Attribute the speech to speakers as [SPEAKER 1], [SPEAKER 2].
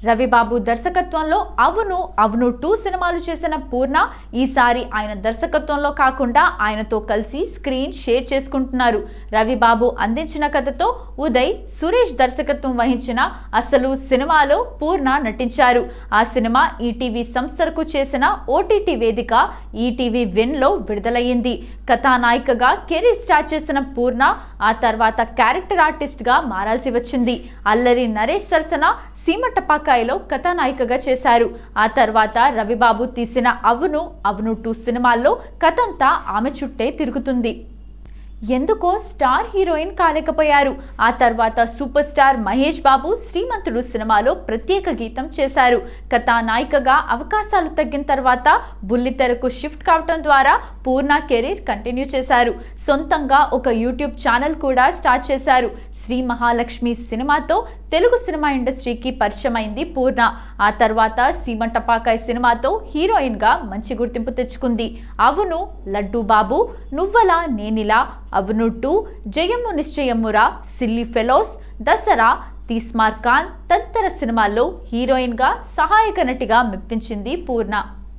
[SPEAKER 1] రవిబాబు దర్శకత్వంలో అవును అవును 2 సినిమాలు చేసిన పూర్ణ ఈసారి ఆయన దర్శకత్వంలో కాకుండా ఆయనతో కలిసి స్క్రీన్ షేర్ చేసుకుంటున్నారు. రవిబాబు అందించిన కథతో ఉదయ్ సురేష్ దర్శకత్వం వహించిన అసలు సినిమాలో పూర్ణ నటించారు. ఆ సినిమా ఈటీవీ సంస్థలకు చేసిన ఓటీటీ వేదిక ఈటీవీ విన్లో విడుదలయ్యింది. కథానాయికగా కెరీర్ స్టార్ట్ చేసిన పూర్ణ ఆ తర్వాత క్యారెక్టర్ ఆర్టిస్ట్గా మారాల్సి వచ్చింది. అల్లరి నరేష్ సరసన సీమ టపాకాయలో కథానాయికగా చేశారు. ఆ తర్వాత రవిబాబు తీసిన అవును అవును 2 సినిమాల్లో కథంతా ఆమె చుట్టే తిరుగుతుంది. ఎందుకో స్టార్ హీరోయిన్ కాలేకపోయారు. ఆ తర్వాత సూపర్ స్టార్ మహేష్ బాబు శ్రీమంతుడు సినిమాలో ప్రత్యేక గీతం చేశారు. కథానాయికగా అవకాశాలు తగ్గిన తర్వాత బుల్లితెరకు షిఫ్ట్ కావటం ద్వారా పూర్ణ కెరీర్ కంటిన్యూ చేశారు. సొంతంగా ఒక యూట్యూబ్ ఛానల్ కూడా స్టార్ట్ చేశారు. శ్రీ మహాలక్ష్మి సినిమాతో తెలుగు సినిమా ఇండస్ట్రీకి పరిచయమైంది పూర్ణ. ఆ తర్వాత సీమ టపాకాయ్ సినిమాతో హీరోయిన్గా మంచి గుర్తింపు తెచ్చుకుంది. అవును, లడ్డూ బాబు, నువ్వలా నేనిలా, అవును 2, జయము నిశ్చయమురా, సిల్లీ ఫెలోస్, దసరా, తీస్మార్ ఖాన్ తదితర సినిమాల్లో హీరోయిన్గా సహాయక నటిగా మెప్పించింది పూర్ణ.